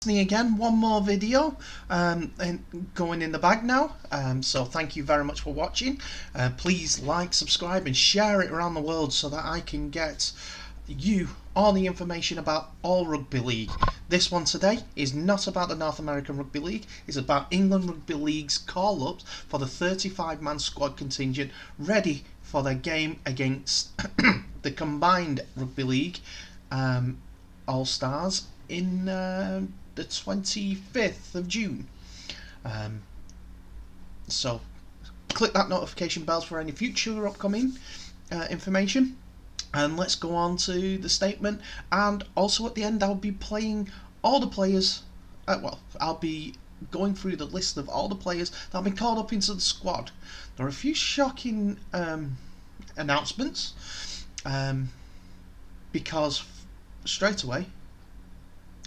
Again, one more video and going in the bag now, so thank you very much for watching. Please like, subscribe and share it around the world so that I can get you all the information about all rugby league. This one today is not about the North American Rugby League, it's about England Rugby League's call-ups for the 35-man squad contingent ready for their game against the combined Rugby League All-Stars in the 25th of June. So click that notification bell for any future upcoming information, and let's go on to the statement. And also at the end I'll be playing all the players, I'll be going through the list of all the players that have been called up into the squad. There are a few shocking announcements, because straight away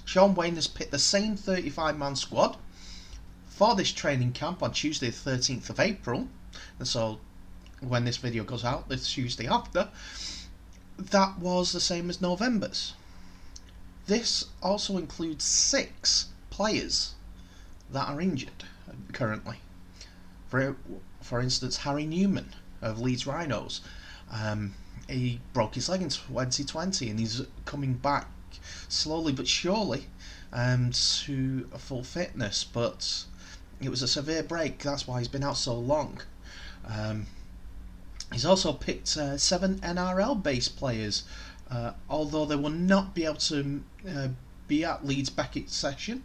Shaun Wane has picked the same 35-man squad for this training camp on Tuesday the 13th of April, and so when this video goes out, the Tuesday after, that was the same as November's. This also includes 6 players that are injured currently. For instance, Harry Newman of Leeds Rhinos. He broke his leg in 2020 and he's coming back slowly but surely to full fitness, but it was a severe break, that's why he's been out so long. He's also picked 7 NRL based players, although they will not be able to be at Leeds Beckett session.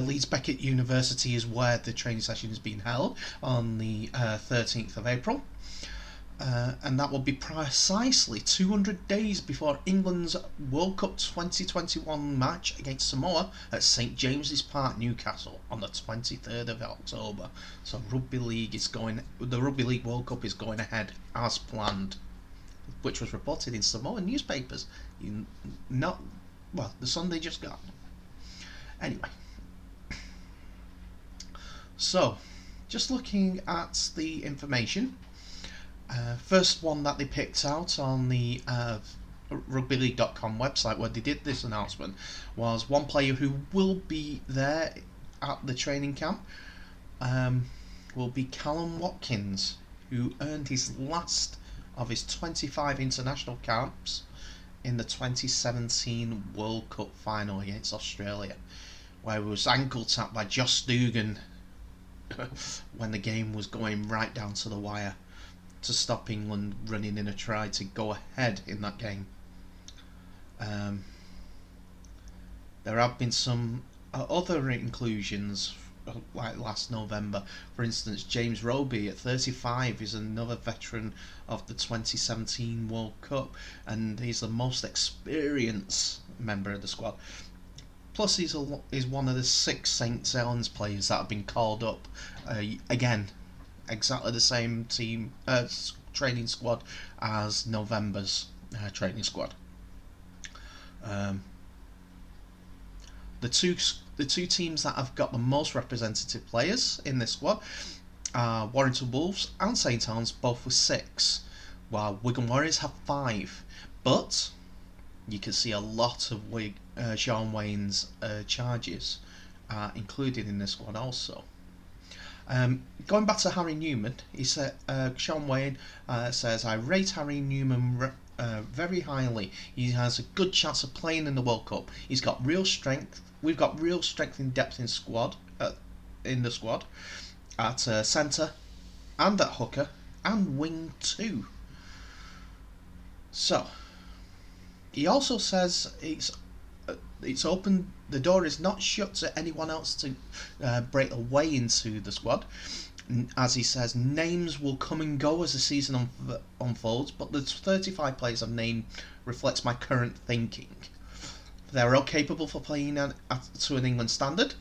Leeds Beckett University is where the training session is being held on the 13th of April. And that will be precisely 200 days before England's World Cup 2021 match against Samoa at St James's Park, Newcastle, on the 23rd of October. So the Rugby League World Cup is going ahead as planned, which was reported in Samoan newspapers. The Sunday just gone. Anyway, so just looking at the information. First one that they picked out on the rugbyleague.com website where they did this announcement was one player who will be there at the training camp, will be Callum Watkins, who earned his last of his 25 international caps in the 2017 World Cup final against Australia, where he was ankle tapped by Josh Dugan when the game was going right down to the wire, to stop England running in a try to go ahead in that game. There have been some other inclusions, like last November. For instance, James Roby at 35 is another veteran of the 2017 World Cup, and he's the most experienced member of the squad. Plus he's one of the 6 St Helens players that have been called up, again exactly the same team training squad as November's training squad. The two teams that have got the most representative players in this squad are Warrington Wolves and St Helens, both with 6, while Wigan Warriors have 5. But you can see a lot of Shaun Wane's charges are included in this squad also. Going back to Harry Newman, he said, Shaun Wane says, I rate Harry Newman very highly. He has a good chance of playing in the World Cup. He's got real strength. We've got real strength in depth in the squad at centre and at hooker and wing too. So he also says it's open. The door is not shut to anyone else to break their way into the squad. As he says, names will come and go as the season unfolds, but the 35 players I've named reflects my current thinking. They're all capable for playing to an England standard.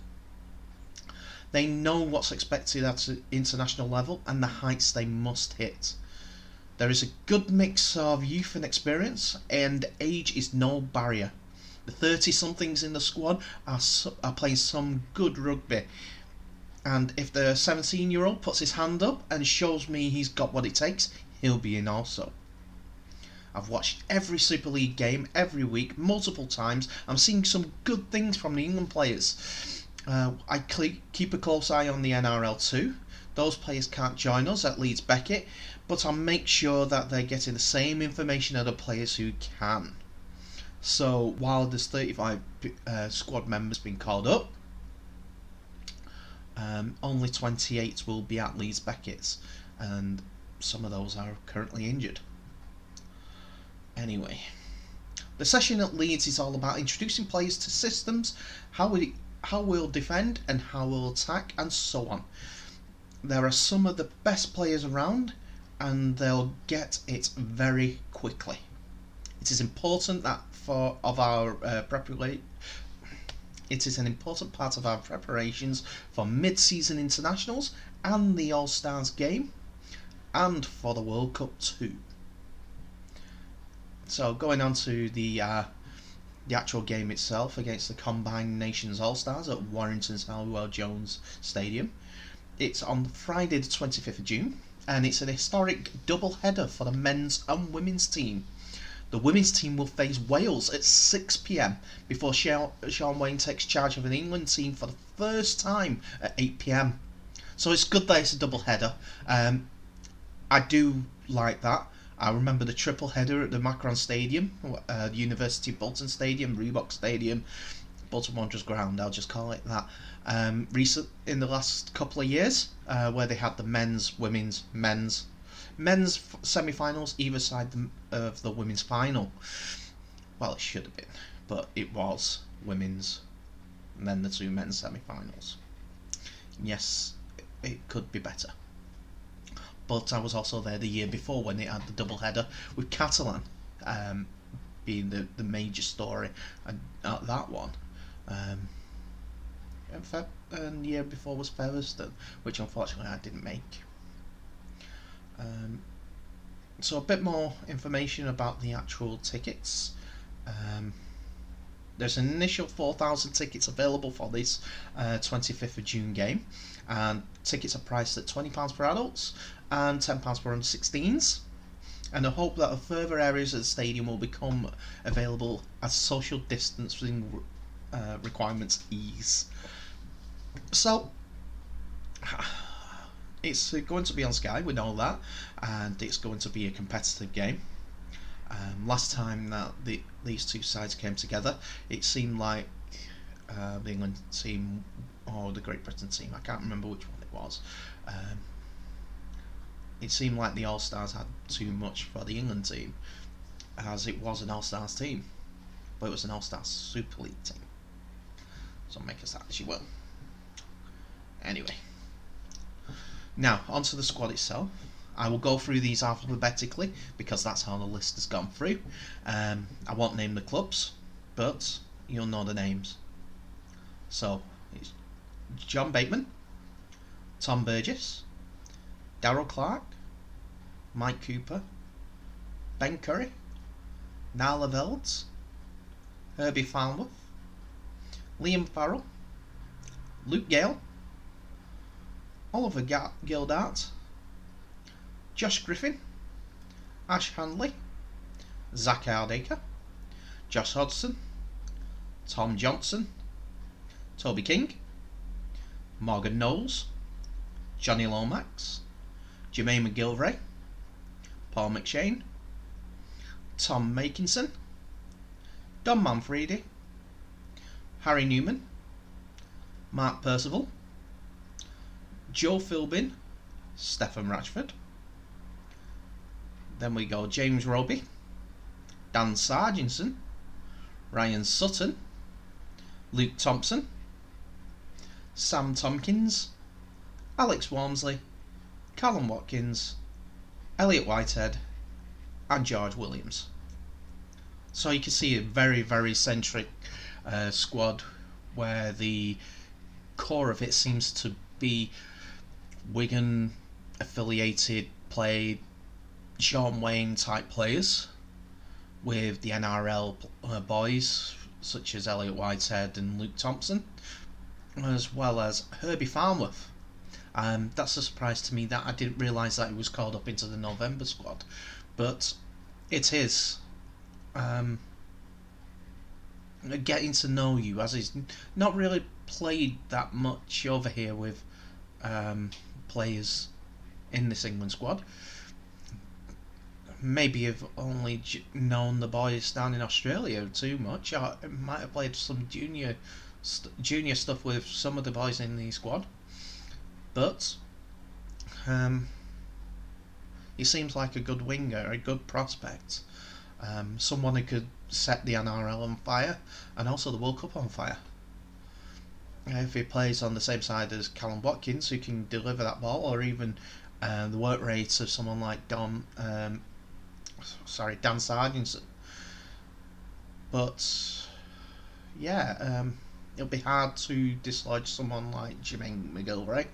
They know what's expected at an international level and the heights they must hit. There is a good mix of youth and experience, and age is no barrier. The 30-somethings in the squad are playing some good rugby, and if the 17-year-old puts his hand up and shows me he's got what it takes, he'll be in also. I've watched every Super League game every week, multiple times. I'm seeing some good things from the England players. I keep a close eye on the NRL too. Those players can't join us at Leeds Beckett, but I'll make sure that they're getting the same information as the players who can. So while there's 35 squad members being called up, only 28 will be at Leeds Beckett's, and some of those are currently injured. Anyway, the session at Leeds is all about introducing players to systems, how we'll defend and how we'll attack, and so on. There are some of the best players around, and they'll get it very quickly. It is important that it is an important part of our preparations for mid-season internationals and the All-Stars game, and for the World Cup too. So going on to the actual game itself against the Combined Nations All-Stars at Warrington's Halliwell Jones Stadium. It's on Friday the 25th of June, and it's an historic double header for the men's and women's team. The women's team will face Wales at 6 p.m. before Sean Wayne takes charge of an England team for the first time at 8 p.m. So it's good that it's a double header. I do like that. I remember the triple header at the Macron Stadium, the University of Bolton Stadium, Reebok Stadium, Bolton Wanderers Ground, I'll just call it that. Recent in the last couple of years, where they had the men's, women's, men's semi-finals either side of the women's final. Well, it should have been, but it was women's, and then the two men's semi-finals. Yes, it could be better. But I was also there the year before when it had the double header with Catalan being the major story at that one. And the year before was Featherstone, which unfortunately I didn't make. So a bit more information about the actual tickets. There's an initial 4,000 tickets available for this 25th of June game, and tickets are priced at £20 for adults and £10 for under 16s. And I hope that further areas of the stadium will become available as social distancing requirements ease. So it's going to be on Sky, we know that, and it's going to be a competitive game. Last time that these two sides came together, it seemed like the England team or the Great Britain team, I can't remember which one it was, it seemed like the All-Stars had too much for the England team, as it was an All-Stars team, but it was an All-Stars Super League team. So make us that as you will. Anyway, now onto the squad itself. I will go through these alphabetically because that's how the list has gone through. I won't name the clubs, but you'll know the names. So it's John Bateman, Tom Burgess, Darryl Clark, Mike Cooper, Ben Curry, Niall Velds, Herbie Farnworth, Liam Farrell, Luke Gale, Oliver Gildart, Josh Griffin, Ash Handley, Zach Hardacre, Josh Hodgson, Tom Johnson, Toby King, Morgan Knowles, Johnny Lomax, Jermaine McGilvray, Paul McShane, Tom Makinson, Don Manfredi, Harry Newman, Mark Percival, Joe Philbin, Stefan Ratchford. Then we go James Roby, Dan Sarginson, Ryan Sutton, Luke Thompson, Sam Tompkins, Alex Walmsley, Callum Watkins, Elliot Whitehead, and George Williams. So you can see a very, very centric squad where the core of it seems to be Wigan affiliated play, Sean Wayne type players, with the NRL boys such as Elliot Whitehead and Luke Thompson, as well as Herbie Farnworth. That's a surprise to me that I didn't realise that he was called up into the November squad, but it is. Um, Getting to know you, as he's not really played that much over here with players in this England squad. Maybe you've only known the boys down in Australia too much. I might have played some junior stuff with some of the boys in the squad, but um, he seems like a good winger, a good prospect, someone who could set the NRL on fire and also the World Cup on fire. If he plays on the same side as Callum Watkins, who can deliver that ball, or even the work rate of someone like Dan Sargent. But yeah, it'll be hard to dislodge someone like Jermaine McGilvray,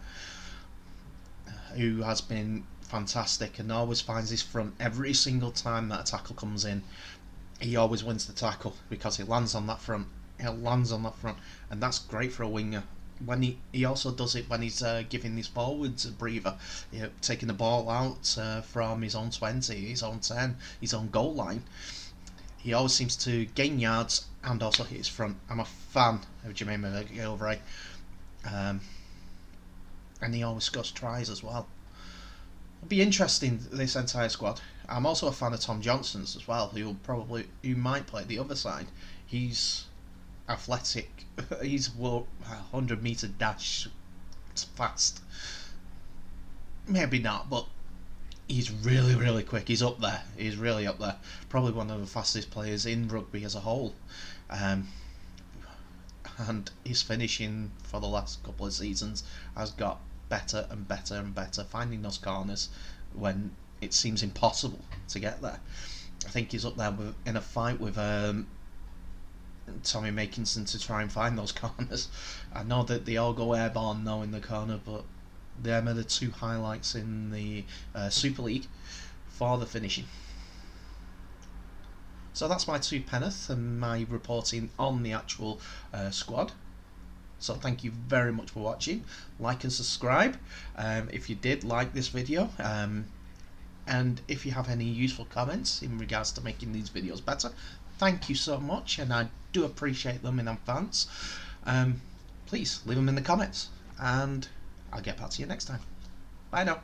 who has been fantastic and always finds his front every single time that a tackle comes in. He always wins the tackle because he lands on that front. He lands on that front, and that's great for a winger. When he also does it when he's giving his forwards a breather, taking the ball out from his own 20, his own 10, his own goal line. He always seems to gain yards and also hit his front. I'm a fan of Jermaine McGilvray, um, and he always scores tries as well. It'll be interesting, this entire squad. I'm also a fan of Tom Johnson's as well, who might play the other side. He's athletic. He's 100-meter dash fast. Maybe not, but he's really, really quick. He's up there. He's really up there. Probably one of the fastest players in rugby as a whole. Um, and his finishing for the last couple of seasons has got better and better and better, finding those corners when it seems impossible to get there. I think he's up there in a fight with Tommy Makinson to try and find those corners. I know that they all go airborne now in the corner, but them are the two highlights in the Super League for the finishing. So that's my two penneth and my reporting on the actual squad. So thank you very much for watching. Like and subscribe if you did like this video. And if you have any useful comments in regards to making these videos better, thank you so much, and I do appreciate them in advance. Please leave them in the comments, and I'll get back to you next time. Bye now.